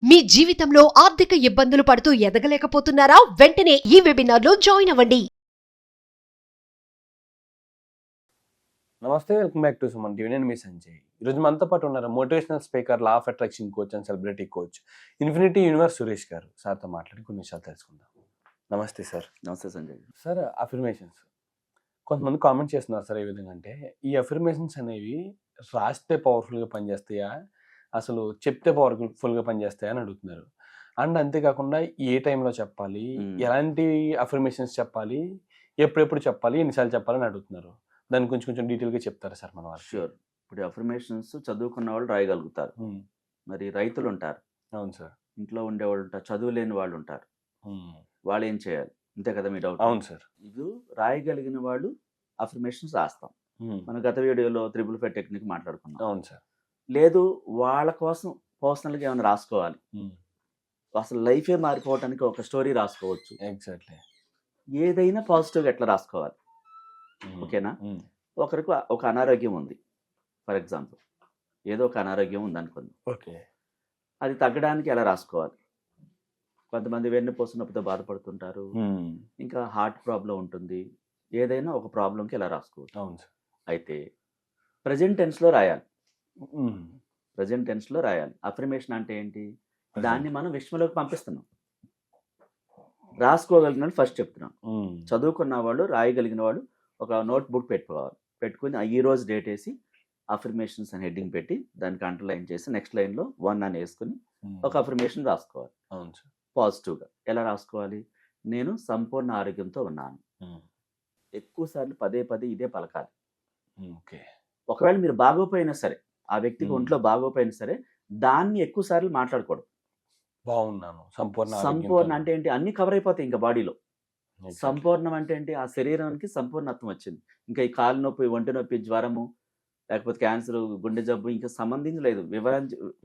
మీ జీవితంలో ఆర్థిక ఇబ్బందులు పడుతూ ఎదగలేకపోతున్నారా? వెంటనే ఈ వెబినార్లో జాయిన్ అవ్వండి. నమస్తే, welcome back to Suman TV. నేను మీ సంజయ్. ఈరోజు మనతో పాటు ఉన్నారు motivational speaker, law of attraction coach and celebrity coach, infinity universe Suresh గారు. సార్తో మాట్లాడి కొన్ని విషయాలు తెలుసుకుందాం. నమస్తే సార్. నమస్తే సంజయ్. సార్, అఫర్మేషన్స్ కొంతమంది కామెంట్ చేస్తున్నారు సార్. ఏ విధంగా అంటే, ఈ అఫర్మేషన్స్ అనేవి రాస్తే పవర్ఫుల్గా పనిచేస్తాయా, అసలు చెప్తే పవర్ఫుల్గా పనిచేస్తాయా అని అడుగుతున్నారు. అండ్ అంతేకాకుండా ఏ టైంలో చెప్పాలి, ఎలాంటి అఫర్మేషన్స్ చెప్పాలి, ఎప్పుడెప్పుడు చెప్పాలి, ఎన్నిసార్లు చెప్పాలని అడుగుతున్నారు. దాని గురించి కొంచెం డీటెయిల్గా చెప్తారా సార్ మన వాళ్ళు? షూర్. ఇప్పుడు అఫర్మేషన్స్ చదువుకున్న వాళ్ళు రాయగలుగుతారు, మరి రైతులు ఉంటారు, అవును సార్, ఇంట్లో ఉండేవాళ్ళు ఉంటారు, చదువు లేని వాళ్ళు ఉంటారు. వాళ్ళు ఏం చేయాలి? అంతే కదా మీ డౌట్? అవును సార్. ఇది రాయగలిగిన వాళ్ళు అఫర్మేషన్స్ రాస్తాం. మన గత వీడియోలో 555 టెక్నిక్ మాట్లాడుకున్నాం. అవును సార్. లేదు వాళ్ళ కోసం పర్సనల్గా ఏమైనా రాసుకోవాలి, అసలు లైఫే మారిపోవటానికి ఒక స్టోరీ రాసుకోవచ్చు. ఎగ్జాక్ట్లీ. ఏదైనా పాజిటివ్గా ఎట్లా రాసుకోవాలి, ఓకేనా? ఒకరికి ఒక అనారోగ్యం ఉంది, ఫర్ ఎగ్జాంపుల్ ఏదో ఒక అనారోగ్యం ఉంది అనుకుంది. ఓకే. అది తగ్గడానికి ఎలా రాసుకోవాలి? కొంతమంది వెన్నుపూస నొప్పితో బాధపడుతుంటారు, ఇంకా హార్ట్ ప్రాబ్లం ఉంటుంది. ఏదైనా ఒక ప్రాబ్లంకి ఎలా రాసుకోవచ్చు. అవును సార్. అయితే ప్రజెంట్ టెన్స్లో రాయాలి. ప్రజెంట్ టెన్స్లో రాయాలి. అఫర్మేషన్ అంటే ఏంటి? దాన్ని మనం విశ్వంలోకి పంపిస్తున్నాం. రాసుకోగలిగిన ఫస్ట్ చెప్తున్నాం. చదువుకున్న వాళ్ళు, రాయగలిగిన వాళ్ళు ఒక నోట్బుక్ పెట్టుకుని ఈ రోజు డేట్ వేసి అఫర్మేషన్స్ అని హెడ్డింగ్ పెట్టి దానికి అండర్లైన్ చేసి నెక్స్ట్ లైన్లో 1 అని వేసుకుని ఒక అఫర్మేషన్ రాసుకోవాలి. అవును సార్. పాజిటివ్గా ఎలా రాసుకోవాలి? నేను సంపూర్ణ ఆరోగ్యంతో ఉన్నాను. ఎక్కువ సార్లు పదే పదే ఇదే పలకాలి. ఓకే. ఒకవేళ మీరు బాగోపోయినా సరే, ఆ వ్యక్తికి ఒంట్లో బాగోపోయినా సరే, దాన్ని ఎక్కువ సార్లు మాట్లాడకూడదు. బాగున్నాను, సంపూర్ణ అంటే ఏంటి? అన్ని కవర్ అయిపోతాయి ఇంకా బాడీలో. సంపూర్ణం అంటే ఏంటి? ఆ శరీరానికి సంపూర్ణత్వం వచ్చింది. ఇంకా ఈ కాలు నొప్పి, ఒంటి నొప్పి, జ్వరము, లేకపోతే క్యాన్సర్, గుండె జబ్బు ఇంకా సంబంధించలేదు,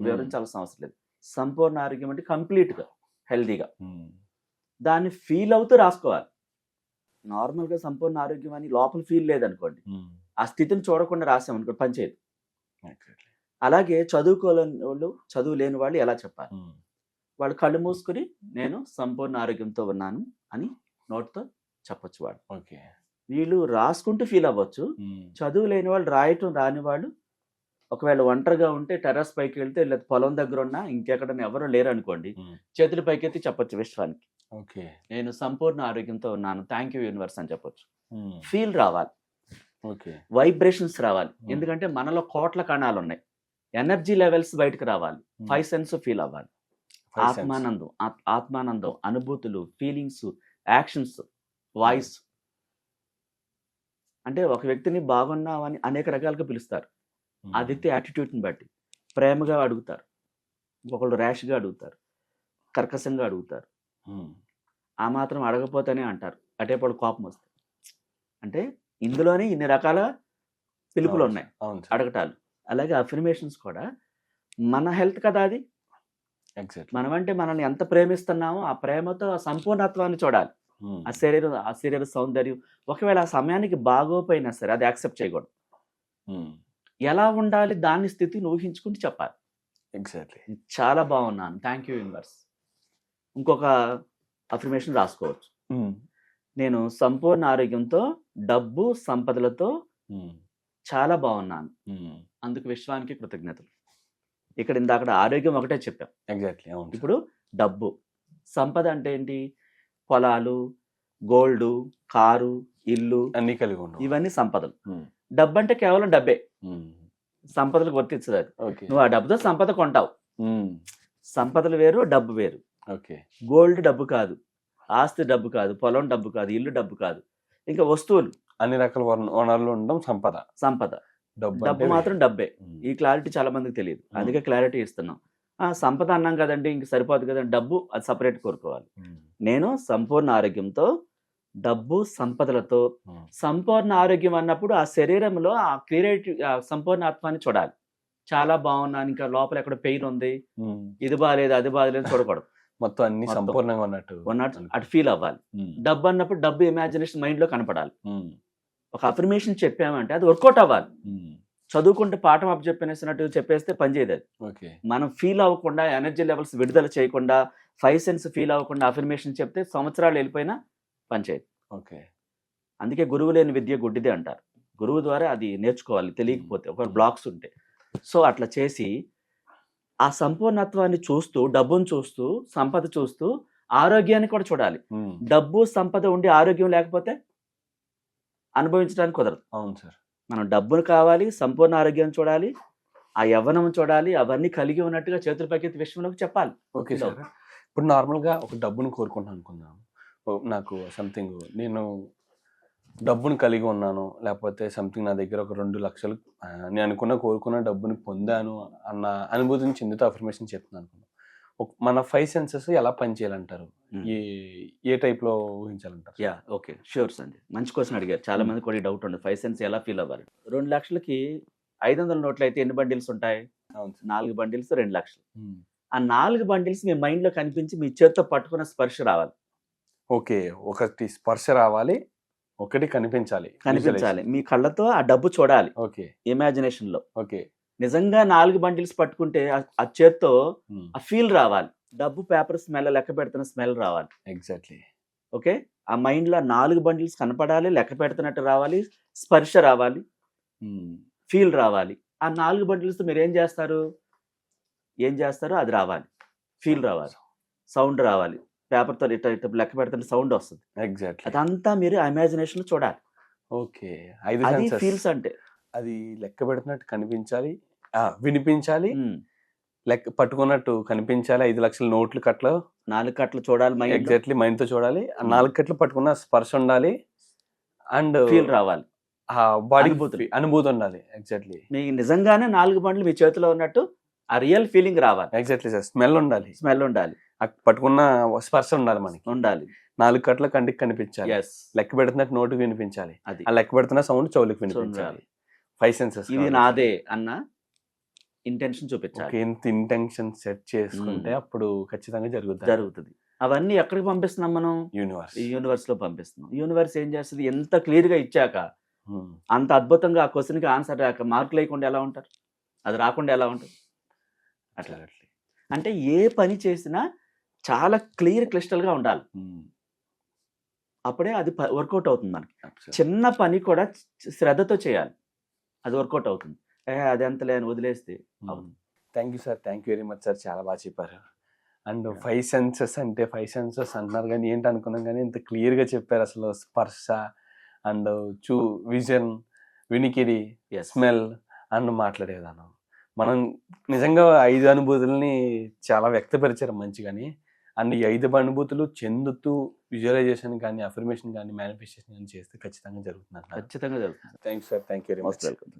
వివరించాల్సిన అవసరం లేదు. సంపూర్ణ ఆరోగ్యం అంటే కంప్లీట్గా హెల్దీగా. దాన్ని ఫీల్ అవుతూ రాసుకోవాలి. నార్మల్గా సంపూర్ణ ఆరోగ్యం అని లోపల ఫీల్ లేదనుకోండి, ఆ స్థితిని చూడకుండా రాసామనుకోండి, పనిచేయదు. అలాగే చదువుకోలేని వాళ్ళు, చదువు లేని వాళ్ళు ఎలా చెప్పాలి? వాళ్ళు కళ్ళు మూసుకుని నేను సంపూర్ణ ఆరోగ్యంతో ఉన్నాను అని నోట్తో చెప్పొచ్చు. వాళ్ళు ఓకే. వీళ్ళు రాసుకుంటూ ఫీల్ అవ్వచ్చు. చదువు లేని వాళ్ళు, రాయటం రాని వాళ్ళు, ఒకవేళ ఒంటరిగా ఉంటే టెర్రస్ పైకి వెళ్తే, లేదా పొలం దగ్గర ఉన్నా, ఇంకెక్కడన్నా ఎవరు లేరు అనుకోండి, చేతులు పైకెత్తి చెప్పొచ్చు విశ్వానికి, ఓకే, నేను సంపూర్ణ ఆరోగ్యంతో ఉన్నాను, థ్యాంక్ యూ యూనివర్స్ అని చెప్పొచ్చు. ఫీల్ రావాలి, ఓకే, వైబ్రేషన్స్ రావాలి. ఎందుకంటే మనలో కోట్ల కణాలు ఉన్నాయి, ఎనర్జీ లెవెల్స్ బయటకు రావాలి, 5 సెన్స్ ఫీల్ అవ్వాలి. ఆత్మానందం, అనుభూతులు, ఫీలింగ్స్, యాక్షన్స్, వాయిస్. అంటే ఒక వ్యక్తిని బాగున్నావని అనేక రకాలుగా పిలుస్తారు. ఆ వ్యక్తి యాటిట్యూడ్ని బట్టి ప్రేమగా అడుగుతారు, ఒకళ్ళు ర్యాష్గా అడుగుతారు, కర్కశంగా అడుగుతారు. ఆ మాత్రం అడగపోతేనే అంటారు, అటేపాడు కోపం వస్తుంది. అంటే ఇందులోనే ఇన్ని రకాల పిలుపులు ఉన్నాయి, అడగటాలు. అలాగే అఫర్మేషన్స్ కూడా మన హెల్త్ కదా అది. మనమంటే మనల్ని ఎంత ప్రేమిస్తున్నామో ఆ ప్రేమతో ఆ సంపూర్ణత్వాన్ని చూడాలి, ఆ శరీర సౌందర్యం. ఒకవేళ ఆ సమయానికి బాగోపోయినా సరే అది యాక్సెప్ట్ చేయకూడదు. ఎలా ఉండాలి దాని స్థితిని ఊహించుకుంటూ చెప్పాలి. ఎగ్జాక్ట్లీ. చాలా బాగున్నాను, థ్యాంక్ యూ యూనివర్స్. ఇంకొక అఫర్మేషన్ రాసుకోవచ్చు, నేను సంపూర్ణ ఆరోగ్యంతో, డబ్బు సంపదలతో చాలా బాగున్నాను, అందుకు విశ్వానికి కృతజ్ఞతలు. ఇక్కడ ఇందాక ఆరోగ్యం ఒకటే చెప్పాం. ఎగ్జాక్ట్లీ. ఇప్పుడు డబ్బు, సంపద అంటే ఏంటి? పొలాలు, గోల్డ్, కారు, ఇల్లు అన్ని కలిగి ఉండవు, ఇవన్నీ సంపదలు. డబ్బు అంటే కేవలం డబ్బే, సంపదలకు వర్తించదు అది. నువ్వు ఆ డబ్బుతో సంపద కొంటావు. సంపదలు వేరు, డబ్బు వేరు. ఓకే. గోల్డ్ డబ్బు కాదు, ఆస్తి డబ్బు కాదు, పొలం డబ్బు కాదు, ఇల్లు డబ్బు కాదు, ఇంకా వస్తువులు, అన్ని రకాల వనరులు ఉండడం సంపద. డబ్బు మాత్రం డబ్బే. ఈ క్లారిటీ చాలా మందికి తెలియదు, అందుకే క్లారిటీ ఇస్తున్నాం. సంపద అన్నాం కదండి, ఇంక సరిపోదు కదండి, డబ్బు అది సపరేట్ కోరుకోవాలి. నేను సంపూర్ణ ఆరోగ్యంతో, డబ్బు సంపదలతో. సంపూర్ణ ఆరోగ్యం అన్నప్పుడు ఆ శరీరంలో ఆ క్లియరిటీ, సంపూర్ణ ఆత్మాన్ని చూడాలి. చాలా బాగున్నాను, ఇంకా లోపల ఎక్కడ పెయిన్ ఉంది, ఇది బాగాలేదు, అది బాగాలేదు చూడకూడదు. మొత్తం అన్ని సంపూర్ణంగా ఉన్నట్టు అటు ఫీల్ అవ్వాలి. డబ్బు అన్నప్పుడు డబ్బు ఇమాజినేషన్ మైండ్ లో కనపడాలి. ఒక అఫర్మేషన్ చెప్పామంటే అది వర్కౌట్ అవ్వాలి. చదువుకుంటే పాఠం అప్ చెప్పినట్టు చెప్పేస్తే పనిచేయదు అది. ఓకే. మనం ఫీల్ అవ్వకుండా, ఎనర్జీ లెవెల్స్ విడుదల చేయకుండా, 5 సెన్స్ ఫీల్ అవ్వకుండా అఫర్మేషన్ చెప్తే సంవత్సరాలు వెళ్ళిపోయినా పనిచేయదు. ఓకే. అందుకే గురువు లేని విద్య గుడ్డిదే అంటారు. గురువు ద్వారా అది నేర్చుకోవాలి తెలియకపోతే, ఒక బ్లాక్స్ ఉంటే. సో అట్లా చేసి ఆ సంపూర్ణత్వాన్ని చూస్తూ, డబ్బును చూస్తూ, సంపద చూస్తూ, ఆరోగ్యాన్ని కూడా చూడాలి. డబ్బు సంపద ఉండి ఆరోగ్యం లేకపోతే అనుభవించడానికి కుదరదు. అవును సార్. మనం డబ్బును కావాలి, సంపూర్ణ ఆరోగ్యం చూడాలి, ఆ యవ్వనం చూడాలి, అవన్నీ కలిగి ఉన్నట్టుగా చేతుల పైకెత్తి విశ్వంలోకి చెప్పాలి. Okay sir. ఇప్పుడు నార్మల్గా ఒక డబ్బును కోరుకుంటున్నాను అనుకుందాం. నాకు సంథింగ్ నేను డబ్బును కలిగి ఉన్నాను, లేకపోతే సంథింగ్ నా దగ్గర ఒక 2 లక్షలు నేను కోరుకున్న డబ్బుని పొందాను అన్న అనుభూతిని చెందుతూ అఫర్మేషన్ చెప్తున్నాను. మన 5 సెన్సెస్ ఎలా పనిచేయాలంటారు? ఏ టైప్లో ఊహించాలంటారు? ఓకే, షూర్ సంజయ్, మంచి క్వశ్చన్ అడిగారు. చాలా మంది కూడా డౌట్ ఉండదు, 5 సెన్స్ ఎలా ఫీల్ అవ్వాలి. 2 లక్షలకి 500 నోట్లు అయితే ఎన్ని బండిల్స్ ఉంటాయి? 4 బండిల్స్ 2 లక్షలు. ఆ 4 బండిల్స్ మీ మైండ్ లో కనిపించి మీ చేతితో పట్టుకున్న స్పర్శ రావాలి. ఓకే, ఒకటి స్పర్శ రావాలి, ఒకటి కనిపించాలి. మీ కళ్ళతో ఆ డబ్బు చూడాలి. ఓకే, ఇమాజినేషన్ లో. ఓకే, నిజంగా 4 బండిల్స్ పట్టుకుంటే ఆ చేత్తో ఆ ఫీల్ రావాలి. డబ్బు పేపర్ స్మెల్, లెక్క పెడుతున్న స్మెల్ రావాలి. ఎగ్జాక్ట్లీ. ఓకే, ఆ మైండ్ లో 4 బండిల్స్ కనపడాలి, లెక్క పెడుతున్నట్టు రావాలి, స్పర్శ రావాలి, ఫీల్ రావాలి. ఆ 4 బండిల్స్ మీరు ఏం చేస్తారో అది రావాలి, ఫీల్ రావాలి, సౌండ్ రావాలి. పేపర్తో ఇట్లా లెక్క పెడుతుంటే సౌండ్ వస్తుంది. ఎగ్జాక్ట్లీ. అదంతా మీరు ఇమాజినేషన్ లో చూడాలి. ఓకే, అది ఫీల్స్ అంటే. అది లెక్క పెడుతున్నట్టు కనిపించాలి, వినిపించాలి, లెక్క పట్టుకున్నట్టు కనిపించాలి. 5 లక్షల నోట్లు కట్లు 4 కట్లు చూడాలి. ఎగ్జాక్ట్లీ, మైండ్ తో చూడాలి. 4 కట్లు పట్టుకున్న స్పర్శ ఉండాలి, అండ్ ఫీల్ రావాలి, బాడీ అనుభూతి ఉండాలి. ఎగ్జాక్ట్లీ, మీకు నిజంగానే 4 బండ్లు మీ చేతిలో ఉన్నట్టు ఆ రియల్ ఫీలింగ్ రావాలి. Exactly sir. స్మెల్ ఉండాలి, పట్టుకున్న స్పర్శ ఉండాలి, మనకి ఉండాలి. 4 కట్ల కంటికి కనిపించాలి, లెక్క పెడుతున్నట్టు నోటుకు వినిపించాలి, ఆ లెక్క పెడుతున్న సౌండ్ చెవులకు వినిపించాలి. 5 సెన్సెస్. ఇది నాదే అన్న ఇంటెన్షన్ చూపించాలి. ఇంత ఇంటెన్షన్ సెట్ చేసుకుంటే అప్పుడు ఖచ్చితంగా జరుగుతుంది. అవన్నీ ఎక్కడికి పంపిస్తున్నాం మనం? యూనివర్స్ లో పంపిస్తున్నాం. యూనివర్స్ ఏం చేస్తుంది? ఎంత క్లియర్ గా ఇచ్చాక, అంత అద్భుతంగా ఆ క్వశ్చన్ కి ఆన్సర్ రాక మార్కులు లేకుండా ఎలా ఉంటారు? అది రాకుండా ఎలా ఉంటుంది? అట్లా. అంటే ఏ పని చేసినా చాలా క్లిస్టల్ గా ఉండాలి, అప్పుడే అది వర్కౌట్ అవుతుంది. మనకి చిన్న పని కూడా శ్రద్ధతో చేయాలి, అది వర్కౌట్ అవుతుంది. అది ఎంతలే అని వదిలేస్తే అవును. Thank you sir, thank you very much sir, చాలా బాగా చెప్పారు. అండ్ 5 సెన్సెస్ అంటే 5 సెన్సెస్ అంటున్నారు కానీ ఏంటి అనుకున్నాం, కానీ ఇంత క్లియర్గా చెప్పారు. అసలు స్పర్శ అండ్ విజన్, వినికిడి, స్మెల్ అండ్ మాట్లాడే విధానం, మనం నిజంగా 5 అనుభూతుల్ని చాలా వ్యక్తపరిచారు మంచిగాని. అండ్ ఈ 5 అనుభూతులు చెందుతూ విజువలైజేషన్ కానీ, అఫర్మేషన్ కానీ, మేనిఫెస్టేషన్ కానీ చేస్తే ఖచ్చితంగా జరుగుతుంది. ఖచ్చితంగా జరుగుతుంది. Thank you sir, thank you very much. Welcome.